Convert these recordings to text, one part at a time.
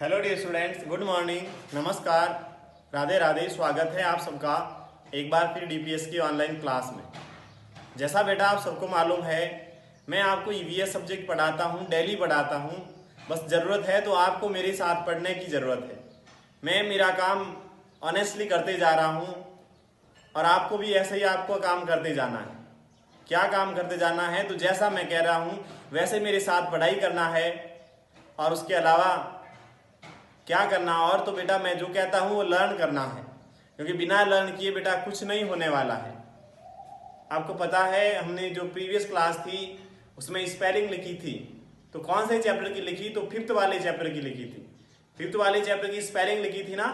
Hello dear students, good morning, नमस्कार, राधे राधे। स्वागत है आप सबका एक बार फिर डीपीएस की ऑनलाइन क्लास में। जैसा बेटा आप सबको मालूम है, मैं आपको ईवीएस सब्जेक्ट पढ़ाता हूँ, डेली पढ़ाता हूँ। बस ज़रूरत है तो आपको मेरे साथ पढ़ने की ज़रूरत है। मैं मेरा काम ऑनेस्टली करते जा रहा हूँ और आपको भी ऐसे ही आपको काम करते जाना है। क्या काम करते जाना है? तो जैसा मैं कह रहा हूँ वैसे मेरे साथ पढ़ाई करना है। और उसके अलावा क्या करना और, तो बेटा मैं जो कहता हूँ वो लर्न करना है, क्योंकि बिना लर्न किए बेटा कुछ नहीं होने वाला है। आपको पता है हमने जो प्रीवियस क्लास थी उसमें स्पेलिंग लिखी थी, तो कौन से चैप्टर की लिखी? तो फिफ्थ वाले चैप्टर की लिखी थी। फिफ्थ वाले चैप्टर की स्पेलिंग लिखी थी ना?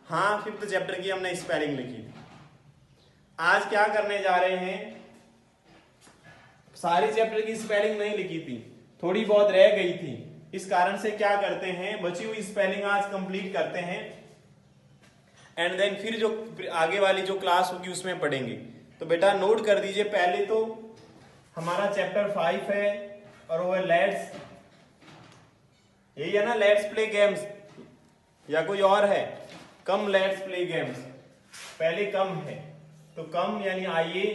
हाँ, फिफ्थ चैप्टर की हमने स्पेलिंग लिखी थी। आज क्या करने जा रहे हैं? सारी चैप्टर की स्पेलिंग नहीं लिखी थी, थोड़ी बहुत रह गई थी। इस कारण से क्या करते हैं, बची हुई स्पेलिंग आज कंप्लीट करते हैं एंड देन फिर जो आगे वाली जो क्लास होगी उसमें पढ़ेंगे। तो बेटा नोट कर दीजिए, पहले तो हमारा चैप्टर 5 है और वो है लेट्स, यही है ना, लेट्स प्ले गेम्स, या कोई और है? कम लेट्स प्ले गेम्स, पहले कम है तो कम यानी आइए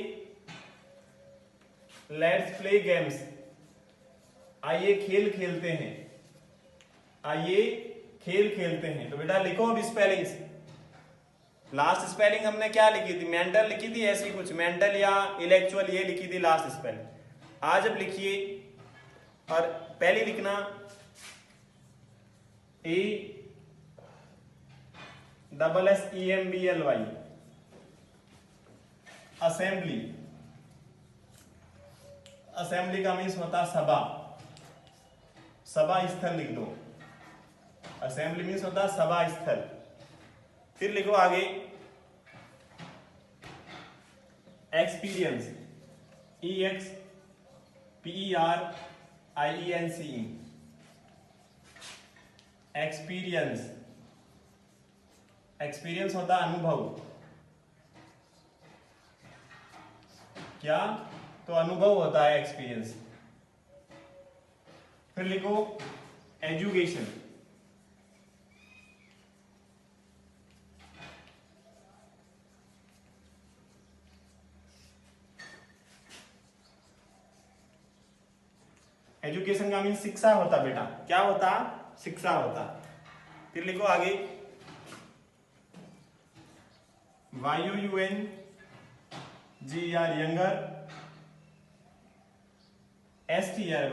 लेट्स प्ले गेम्स, आइए खेल खेलते हैं, आइए खेल खेलते हैं। तो बेटा लिखो अब स्पेलिंग्स। लास्ट स्पेलिंग हमने क्या लिखी थी? मेंटल लिखी थी, ऐसी कुछ मेंटल या इलेक्चुअल, ये लिखी थी लास्ट स्पेलिंग। आज अब लिखिए और पहले लिखना ASSEMBLY, असेंबली। असेंबली का मीन्स होता सभा, सभा स्थल लिख दो। असेंबली मीन्स होता सभा स्थल। फिर लिखो आगे एक्सपीरियंस, EXPERIENCE, एक्सपीरियंस। एक्सपीरियंस होता अनुभव। क्या? तो अनुभव होता है एक्सपीरियंस। फिर लिखो एजुकेशन, एजुकेशन का मीन शिक्षा होता बेटा। क्या होता? शिक्षा होता। फिर लिखो आगे YUNGER, यंगर, STER,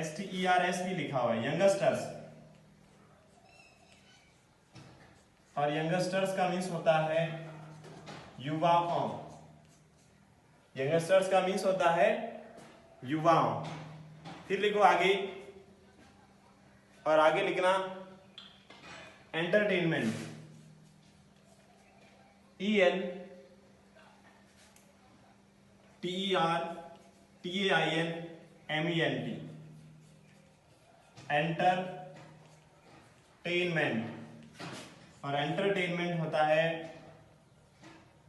STERS भी लिखा हुआ है, यंगस्टर्स। और यंगस्टर्स का मीन्स होता है युवाओं। यंगस्टर्स का मीन्स होता है युवाओं। फिर लिखो आगे, और आगे लिखना एंटरटेनमेंट, ENTERTAINMENT, एंटरटेनमेंट। और एंटरटेनमेंट होता है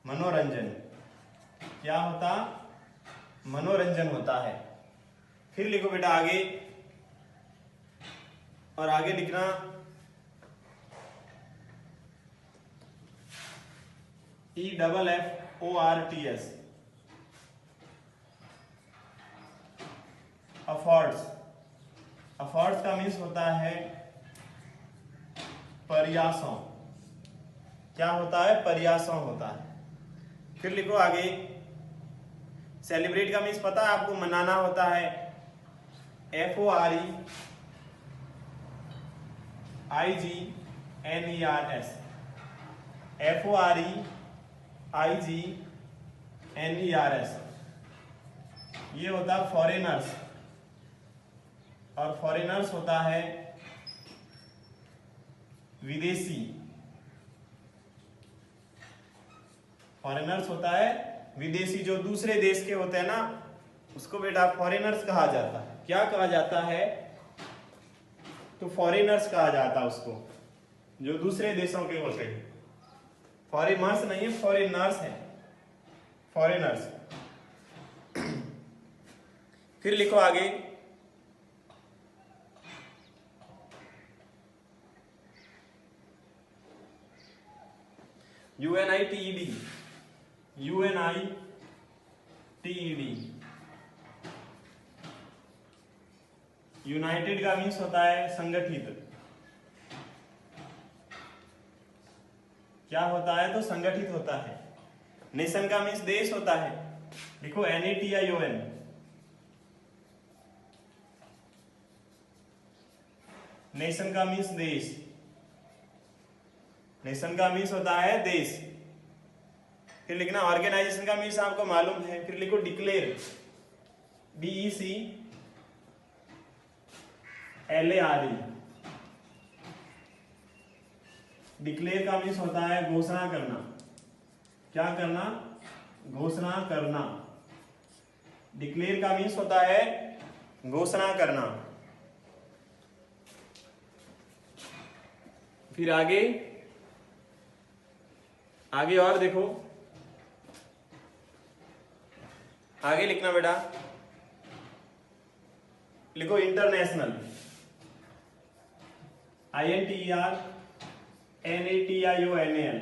मनोरंजन। क्या होता? मनोरंजन होता है। फिर लिखो बेटा आगे, और आगे लिखना EFFORTS, अफोर्ड्स। अफोर्ड्स का मीन्स होता है प्रयासों। क्या होता है? प्रयासों होता है। फिर लिखो आगे सेलिब्रेट का मीन्स पता है आपको? मनाना होता है, FOREIGNERS, ये होता है फॉरेनर्स। और फॉरेनर्स होता है विदेशी। फॉरेनर्स होता है विदेशी, जो दूसरे देश के होते हैं ना, उसको बेटा फॉरेनर्स कहा जाता है। क्या कहा जाता है? तो फॉरेनर्स कहा जाता है उसको, जो दूसरे देशों के होते हैं। फॉरेनर्स नहीं है, फॉरेनर्स है, फॉरेनर्स। फिर लिखो आगे, UNITED, UNITED, यूनाइटेड का मीन्स होता है संगठित। क्या होता है? तो संगठित होता है। नेशन का मीन्स देश होता है। देखो NATION, नेशन का मीन्स देश, नेशन का मीन्स होता है देश। फिर लिखना ऑर्गेनाइजेशन का मीन्स आपको मालूम है। फिर लिखो डिक्लेयर, DECLARE, डिक्लेयर का मीन्स होता है घोषणा करना। क्या करना? घोषणा करना। डिक्लेयर का मीन्स होता है घोषणा करना। फिर आगे आगे और देखो, आगे लिखना बेटा, लिखो इंटरनेशनल, INTERNATIONAL,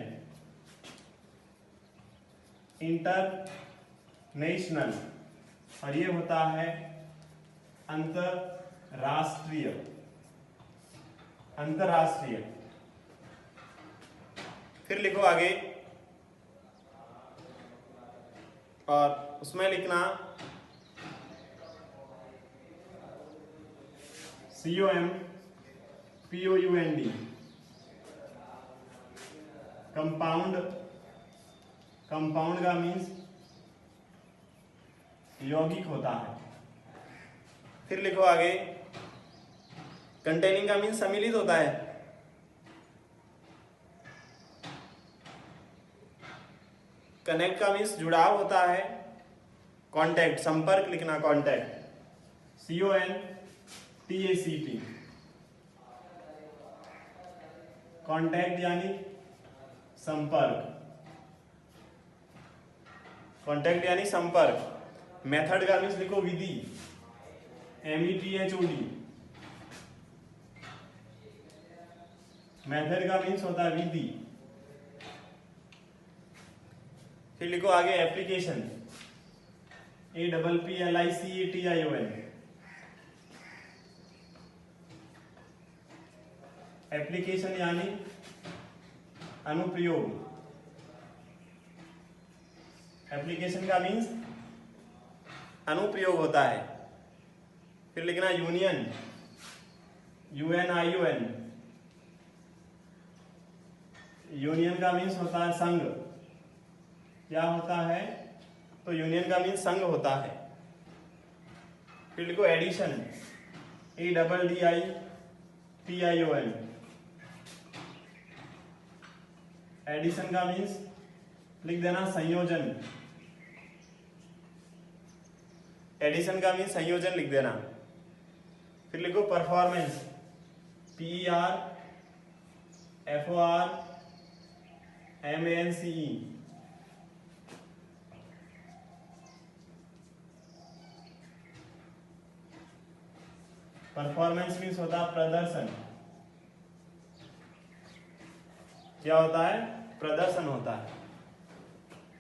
इंटरनेशनल, और ये होता है अंतरराष्ट्रीय, अंतरराष्ट्रीय। फिर लिखो आगे, और उसमें लिखना COMPOUND, कंपाउंड, कंपाउंड का मीन्स यौगिक होता है। फिर लिखो आगे, कंटेनिंग का मीन्स सम्मिलित होता है। कनेक्ट का मीन्स जुड़ाव होता है। कॉन्टैक्ट, संपर्क लिखना, कॉन्टैक्ट, CONTACT, कॉन्टैक्ट यानी संपर्क, कॉन्टैक्ट यानी संपर्क। मेथड का मीन्स लिखो विधि, METHOD, मेथड का मीन्स होता है विधि। फिर लिखो आगे एप्लीकेशन, APPLICATION, एप्लीकेशन यानी अनुप्रयोग। एप्लीकेशन का मीन्स अनुप्रयोग होता है। फिर लिखना यूनियन, UNION, यूनियन का मीन्स होता है संघ। क्या होता है? तो यूनियन का मीन्स संघ होता है। फिर लिखो एडिशन, ADDITION, एडिशन का मीन्स लिख देना संयोजन, एडिशन का मीन्स संयोजन लिख देना। फिर लिखो परफॉर्मेंस, PERFORMANCE, परफॉर्मेंस मीन्स होता है प्रदर्शन। क्या होता है? प्रदर्शन होता है।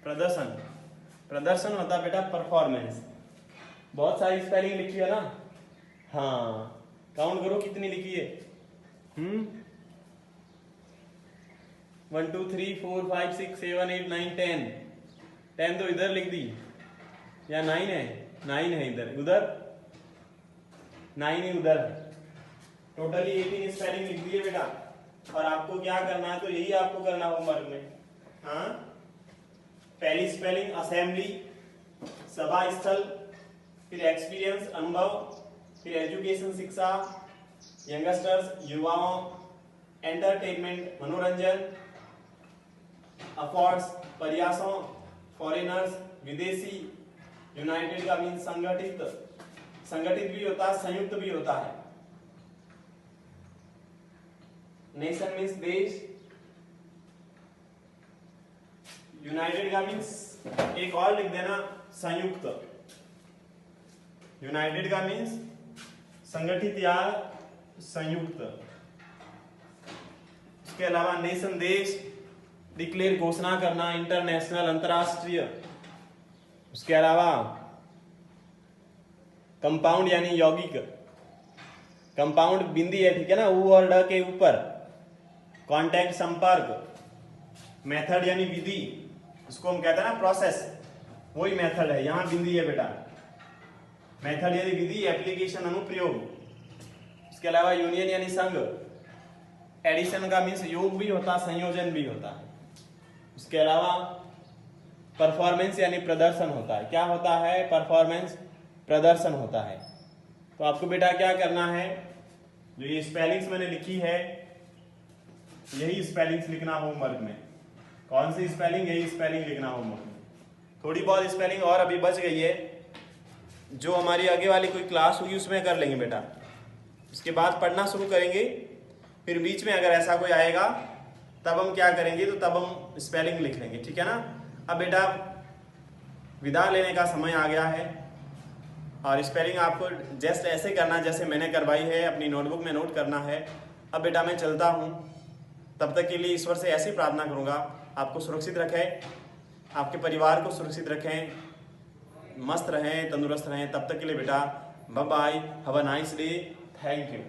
प्रदर्शन, प्रदर्शन होता है बेटा परफॉर्मेंस। बहुत सारी स्पेलिंग लिखी है ना? हाँ, काउंट करो कितनी लिखी है। 1 2 3 4 5 6 7 8 9 10, 10 तो इधर लिख दी, या 9 है? 9 है इधर, उधर 9 ही उधर। टोटली 18 स्पेलिंग लिख दिए बेटा। और आपको क्या करना है? तो यही आपको करना होमवर्क में। हाँ, पहली स्पेलिंग असेंबली, सभा स्थल, फिर एक्सपीरियंस अनुभव, फिर एजुकेशन शिक्षा, यंगस्टर्स युवाओं, एंटरटेनमेंट मनोरंजन, अफॉर्ड्स प्रयासों, फॉरेनर्स विदेशी, यूनाइटेड का मीन संगठित, संगठित भी होता है, संयुक्त भी होता है। नेशन मीन्स देश, यूनाइटेड का मीन्स एक और लिख देना संयुक्त, यूनाइटेड का मीन्स संगठित या संयुक्त। उसके अलावा नेशन देश, डिक्लेयर घोषणा करना, इंटरनेशनल अंतरराष्ट्रीय। उसके अलावा कंपाउंड यानी यौगिक, कंपाउंड बिंदी है, ठीक है ना, ऊ और ड के ऊपर। कॉन्टैक्ट संपर्क, मेथड यानी विधि, उसको हम कहते हैं ना प्रोसेस, वही मेथड है, यहां बिंदी है बेटा। मेथड यानी विधि, एप्लीकेशन अनुप्रयोग। उसके अलावा यूनियन यानी संघ, एडिशन का मीन्स योग भी होता, संयोजन भी होता है। उसके अलावा परफॉर्मेंस यानी प्रदर्शन होता है। क्या होता है? परफॉर्मेंस, प्रदर्शन होता है। तो आपको बेटा क्या करना है, जो ये स्पेलिंग्स मैंने लिखी है, यही स्पेलिंग्स लिखना होमवर्क में। कौन सी स्पेलिंग? यही स्पेलिंग लिखना होमवर्क में। थोड़ी बहुत स्पेलिंग और अभी बच गई है, जो हमारी आगे वाली कोई क्लास होगी उसमें कर लेंगे बेटा। उसके बाद पढ़ना शुरू करेंगे, फिर बीच में अगर ऐसा कोई आएगा तब हम क्या करेंगे, तो तब हम स्पेलिंग लिख लेंगे, ठीक है ना। अब बेटा विदा लेने का समय आ गया है, और स्पेलिंग आपको जस्ट ऐसे करना जैसे मैंने करवाई है, अपनी नोटबुक में नोट करना है। अब बेटा मैं चलता हूँ, तब तक के लिए ईश्वर से ऐसी प्रार्थना करूँगा, आपको सुरक्षित रखें, आपके परिवार को सुरक्षित रखें, मस्त रहें, तंदुरुस्त रहें। तब तक के लिए बेटा bye bye, have a nice day, thank you.